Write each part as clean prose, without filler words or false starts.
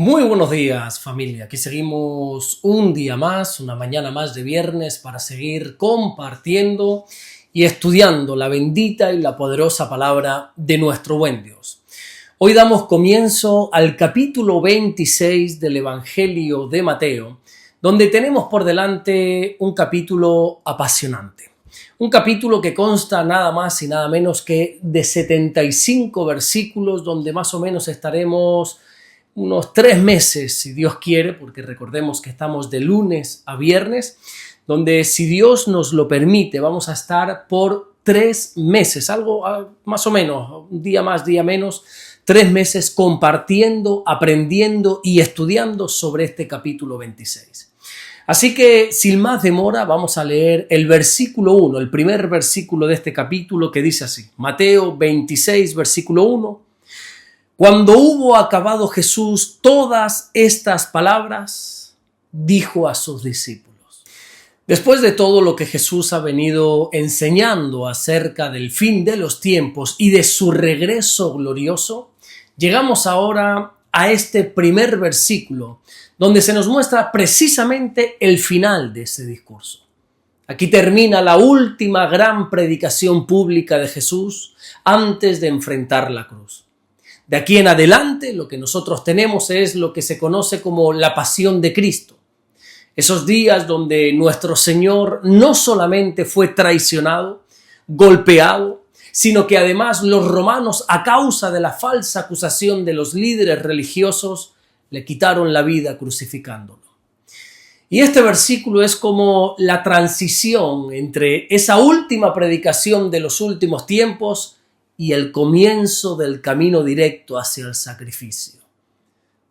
Muy buenos días, familia. Aquí seguimos un día más, una mañana más de viernes para seguir compartiendo y estudiando la bendita y la poderosa palabra de nuestro buen Dios. Hoy damos comienzo al capítulo 26 del Evangelio de Mateo, donde tenemos por delante un capítulo apasionante. Un capítulo que consta nada más y nada menos que de 75 versículos, donde más o menos estaremos unos 3 meses, si Dios quiere, porque recordemos que estamos de lunes a viernes, donde si Dios nos lo permite, vamos a estar por 3 meses, algo más o menos, un día más, día menos, 3 meses compartiendo, aprendiendo y estudiando sobre este capítulo 26. Así que, sin más demora, vamos a leer el versículo 1, el primer versículo de este capítulo que dice así, Mateo 26, versículo 1. Cuando hubo acabado Jesús todas estas palabras, dijo a sus discípulos. Después de todo lo que Jesús ha venido enseñando acerca del fin de los tiempos y de su regreso glorioso, llegamos ahora a este primer versículo, donde se nos muestra precisamente el final de ese discurso. Aquí termina la última gran predicación pública de Jesús antes de enfrentar la cruz. De aquí en adelante lo que nosotros tenemos es lo que se conoce como la pasión de Cristo. Esos días donde nuestro Señor no solamente fue traicionado, golpeado, sino que además los romanos, a causa de la falsa acusación de los líderes religiosos, le quitaron la vida crucificándolo. Y este versículo es como la transición entre esa última predicación de los últimos tiempos y el comienzo del camino directo hacia el sacrificio.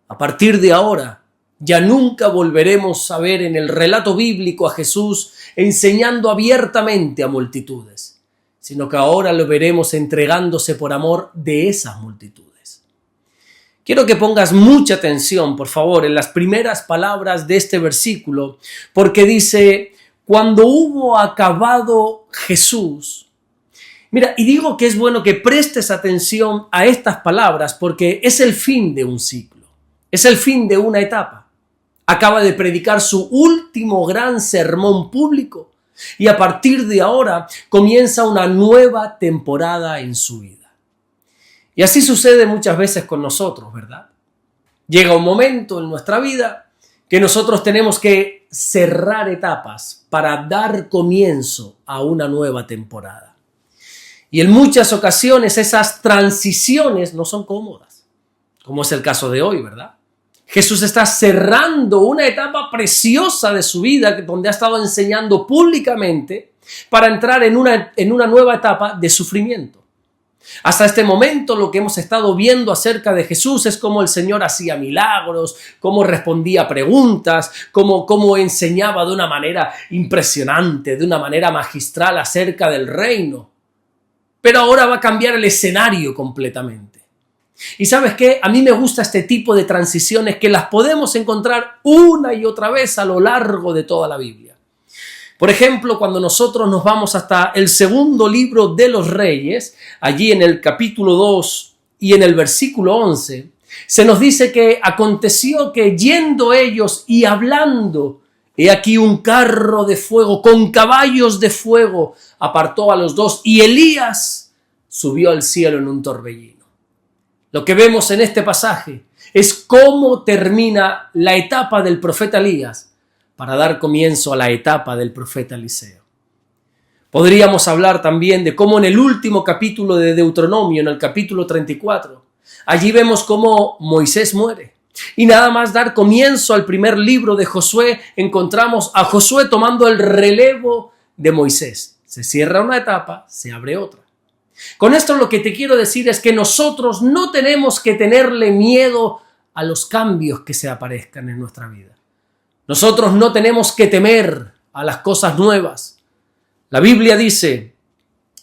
A partir de ahora, ya nunca volveremos a ver en el relato bíblico a Jesús enseñando abiertamente a multitudes, sino que ahora lo veremos entregándose por amor de esas multitudes. Quiero que pongas mucha atención, por favor, en las primeras palabras de este versículo, porque dice, cuando hubo acabado Jesús. Mira, y digo que es bueno que prestes atención a estas palabras porque es el fin de un ciclo, es el fin de una etapa. Acaba de predicar su último gran sermón público y a partir de ahora comienza una nueva temporada en su vida. Y así sucede muchas veces con nosotros, ¿verdad? Llega un momento en nuestra vida que nosotros tenemos que cerrar etapas para dar comienzo a una nueva temporada. Y en muchas ocasiones esas transiciones no son cómodas, como es el caso de hoy, ¿verdad? Jesús está cerrando una etapa preciosa de su vida donde ha estado enseñando públicamente para entrar en una nueva etapa de sufrimiento. Hasta este momento lo que hemos estado viendo acerca de Jesús es cómo el Señor hacía milagros, cómo respondía a preguntas, cómo enseñaba de una manera impresionante, de una manera magistral acerca del reino. Pero ahora va a cambiar el escenario completamente. Y ¿sabes qué? A mí me gusta este tipo de transiciones que las podemos encontrar una y otra vez a lo largo de toda la Biblia. Por ejemplo, cuando nosotros nos vamos hasta el segundo libro de los Reyes, allí en el capítulo 2 y en el versículo 11, se nos dice que aconteció que yendo ellos y hablando, he aquí un carro de fuego con caballos de fuego apartó a los dos y Elías subió al cielo en un torbellino. Lo que vemos en este pasaje es cómo termina la etapa del profeta Elías para dar comienzo a la etapa del profeta Eliseo. Podríamos hablar también de cómo en el último capítulo de Deuteronomio, en el capítulo 34, allí vemos cómo Moisés muere. Y nada más dar comienzo al primer libro de Josué, encontramos a Josué tomando el relevo de Moisés. Se cierra una etapa, se abre otra. Con esto lo que te quiero decir es que nosotros no tenemos que tenerle miedo a los cambios que se aparezcan en nuestra vida. Nosotros no tenemos que temer a las cosas nuevas. La Biblia dice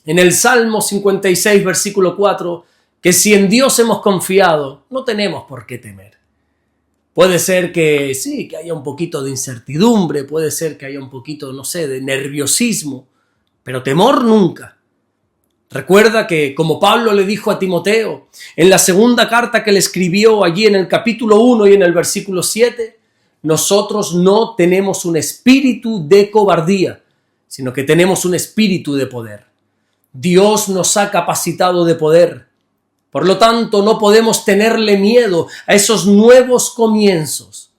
en el Salmo 56, versículo 4, que si en Dios hemos confiado, no tenemos por qué temer. Puede ser que sí, que haya un poquito de incertidumbre, puede ser que haya un poquito, no sé, de nerviosismo, pero temor nunca. Recuerda que, como Pablo le dijo a Timoteo, en la segunda carta que le escribió allí en el capítulo 1 y en el versículo 7, nosotros no tenemos un espíritu de cobardía, sino que tenemos un espíritu de poder. Dios nos ha capacitado de poder. Por lo tanto, no podemos tenerle miedo a esos nuevos comienzos.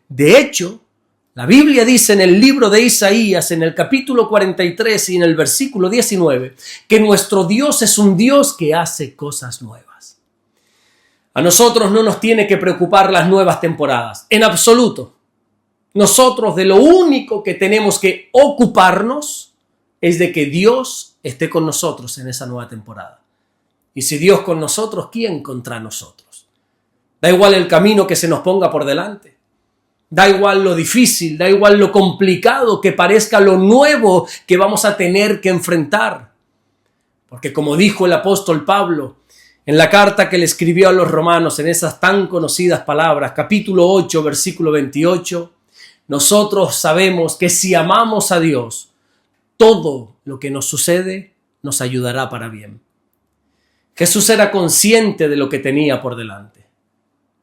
De hecho, la Biblia dice en el libro de Isaías, en el capítulo 43 y en el versículo 19, que nuestro Dios es un Dios que hace cosas nuevas. A nosotros no nos tiene que preocupar las nuevas temporadas, en absoluto. Nosotros de lo único que tenemos que ocuparnos es de que Dios esté con nosotros en esa nueva temporada. Y si Dios con nosotros, ¿quién contra nosotros? Da igual el camino que se nos ponga por delante. Da igual lo difícil, da igual lo complicado que parezca lo nuevo que vamos a tener que enfrentar. Porque como dijo el apóstol Pablo en la carta que le escribió a los romanos en esas tan conocidas palabras, capítulo 8, versículo 28, nosotros sabemos que si amamos a Dios, todo lo que nos sucede nos ayudará para bien. Jesús era consciente de lo que tenía por delante.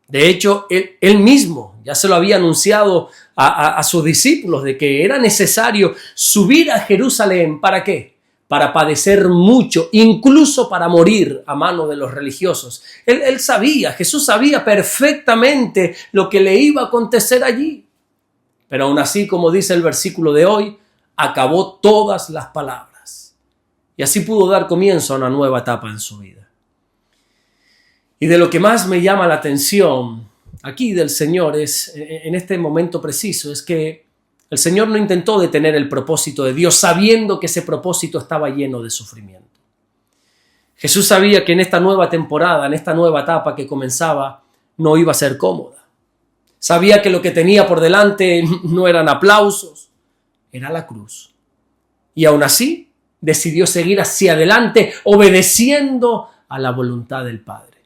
De hecho, él mismo ya se lo había anunciado a sus discípulos de que era necesario subir a Jerusalén. ¿Para qué? Para padecer mucho, incluso para morir a mano de los religiosos. Él sabía, Jesús sabía perfectamente lo que le iba a acontecer allí. Pero aún así, como dice el versículo de hoy, acabó todas las palabras. Y así pudo dar comienzo a una nueva etapa en su vida. Y de lo que más me llama la atención aquí del Señor es, en este momento preciso, es que el Señor no intentó detener el propósito de Dios sabiendo que ese propósito estaba lleno de sufrimiento. Jesús sabía que en esta nueva temporada, en esta nueva etapa que comenzaba, no iba a ser cómoda. Sabía que lo que tenía por delante no eran aplausos, era la cruz. Y aún así decidió seguir hacia adelante obedeciendo a la voluntad del Padre.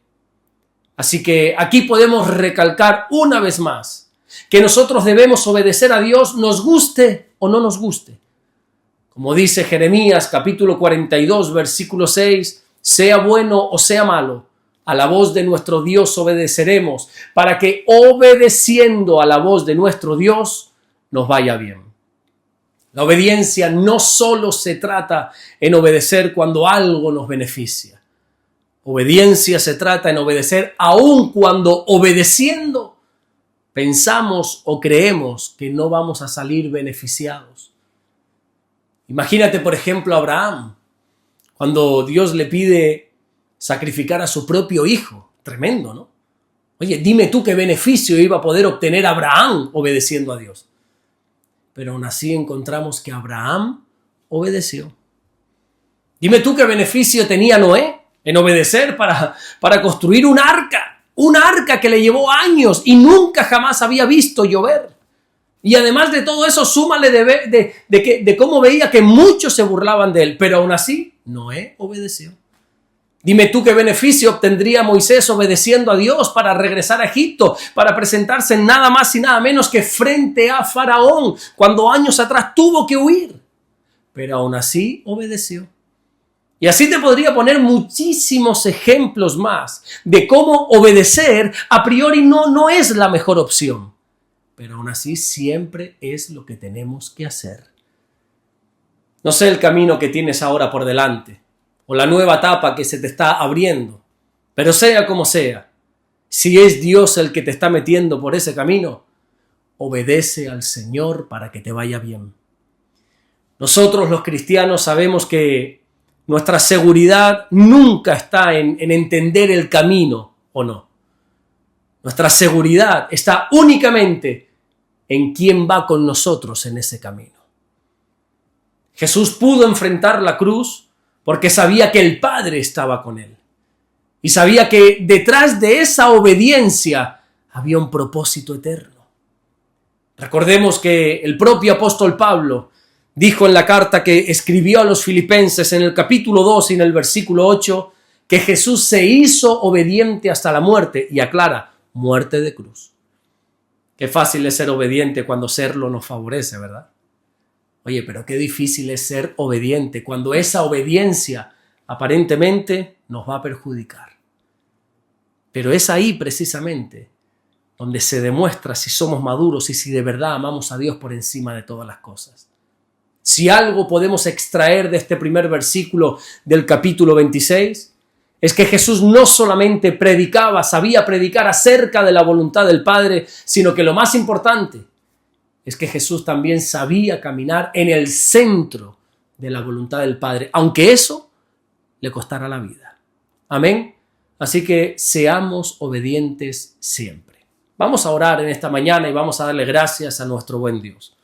Así que aquí podemos recalcar una vez más que nosotros debemos obedecer a Dios, nos guste o no nos guste. Como dice Jeremías capítulo 42, versículo 6, sea bueno o sea malo, a la voz de nuestro Dios obedeceremos, para que obedeciendo a la voz de nuestro Dios nos vaya bien. La obediencia no solo se trata en obedecer cuando algo nos beneficia. Obediencia se trata en obedecer aun cuando obedeciendo pensamos o creemos que no vamos a salir beneficiados. Imagínate, por ejemplo, a Abraham, cuando Dios le pide sacrificar a su propio hijo. Tremendo, ¿no? Oye, dime tú qué beneficio iba a poder obtener Abraham obedeciendo a Dios. Pero aún así encontramos que Abraham obedeció. Dime tú qué beneficio tenía Noé en obedecer para construir un arca que le llevó años y nunca jamás había visto llover. Y además de todo eso, súmale de cómo veía que muchos se burlaban de él, pero aún así, Noé obedeció. Dime tú qué beneficio obtendría Moisés obedeciendo a Dios para regresar a Egipto, para presentarse nada más y nada menos que frente a Faraón, cuando años atrás tuvo que huir. Pero aún así obedeció. Y así te podría poner muchísimos ejemplos más de cómo obedecer a priori no es la mejor opción. Pero aún así siempre es lo que tenemos que hacer. No sé el camino que tienes ahora por delante o la nueva etapa que se te está abriendo, pero sea como sea, si es Dios el que te está metiendo por ese camino, obedece al Señor para que te vaya bien. Nosotros los cristianos sabemos que nuestra seguridad nunca está en entender el camino o no. Nuestra seguridad está únicamente en quién va con nosotros en ese camino. Jesús pudo enfrentar la cruz porque sabía que el Padre estaba con él. Y sabía que detrás de esa obediencia había un propósito eterno. Recordemos que el propio apóstol Pablo dijo en la carta que escribió a los filipenses en el capítulo 2 y en el versículo 8 que Jesús se hizo obediente hasta la muerte y aclara, muerte de cruz. Qué fácil es ser obediente cuando serlo nos favorece, ¿verdad? Oye, pero qué difícil es ser obediente cuando esa obediencia aparentemente nos va a perjudicar. Pero es ahí precisamente donde se demuestra si somos maduros y si de verdad amamos a Dios por encima de todas las cosas. Si algo podemos extraer de este primer versículo del capítulo 26, es que Jesús no solamente sabía predicar acerca de la voluntad del Padre, sino que lo más importante es que Jesús también sabía caminar en el centro de la voluntad del Padre, aunque eso le costara la vida. Amén. Así que seamos obedientes siempre. Vamos a orar en esta mañana y vamos a darle gracias a nuestro buen Dios.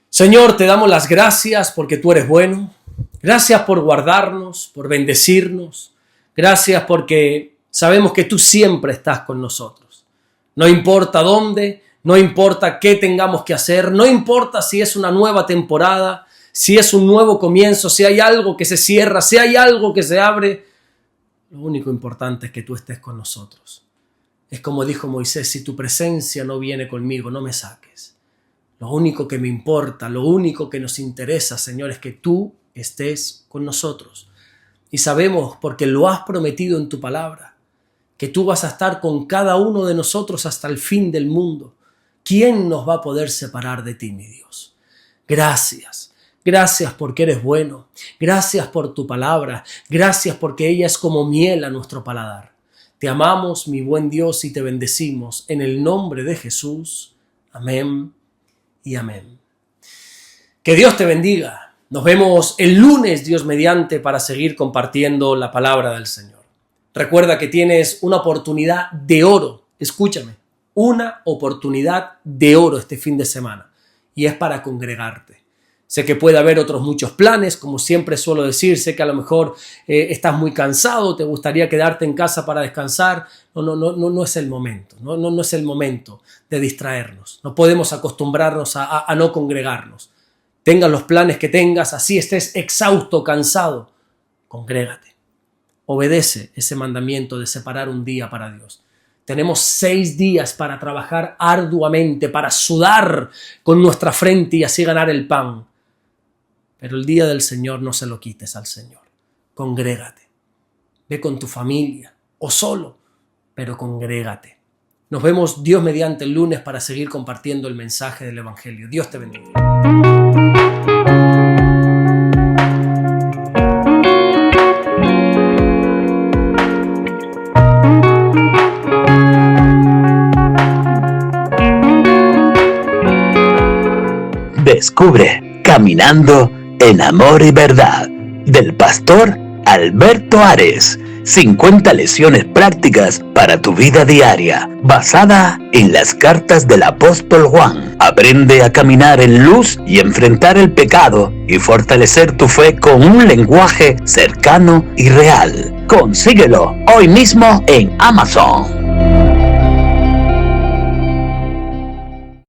Señor, te damos las gracias porque tú eres bueno. Gracias por guardarnos, por bendecirnos. Gracias porque sabemos que tú siempre estás con nosotros. No importa dónde, no importa qué tengamos que hacer, no importa si es una nueva temporada, si es un nuevo comienzo, si hay algo que se cierra, si hay algo que se abre. Lo único importante es que tú estés con nosotros. Es como dijo Moisés, si tu presencia no viene conmigo, no me saques. Lo único que me importa, lo único que nos interesa, Señor, es que tú estés con nosotros. Y sabemos, porque lo has prometido en tu palabra, que tú vas a estar con cada uno de nosotros hasta el fin del mundo. ¿Quién nos va a poder separar de ti, mi Dios? Gracias. Gracias porque eres bueno. Gracias por tu palabra. Gracias porque ella es como miel a nuestro paladar. Te amamos, mi buen Dios, y te bendecimos en el nombre de Jesús. Amén y amén. Que Dios te bendiga. Nos vemos el lunes, Dios mediante, para seguir compartiendo la palabra del Señor. Recuerda que tienes una oportunidad de oro. Escúchame, una oportunidad de oro este fin de semana. Y es para congregarte. Sé que puede haber otros muchos planes, como siempre suelo decir. Sé que a lo mejor estás muy cansado, te gustaría quedarte en casa para descansar. No es el momento. No es el momento de distraernos. No podemos acostumbrarnos a no congregarnos. Tengas los planes que tengas, así estés exhausto, cansado, congrégate. Obedece ese mandamiento de separar un día para Dios. Tenemos 6 días para trabajar arduamente, para sudar con nuestra frente y así ganar el pan. Pero el día del Señor no se lo quites al Señor. Congrégate. Ve con tu familia o solo, pero congrégate. Nos vemos Dios mediante el lunes para seguir compartiendo el mensaje del Evangelio. Dios te bendiga. Descubre Caminando en Amor y Verdad del pastor Alberto Ares. 50 lecciones prácticas para tu vida diaria, basada en las cartas del apóstol Juan. Aprende a caminar en luz y enfrentar el pecado y fortalecer tu fe con un lenguaje cercano y real. Consíguelo hoy mismo en Amazon.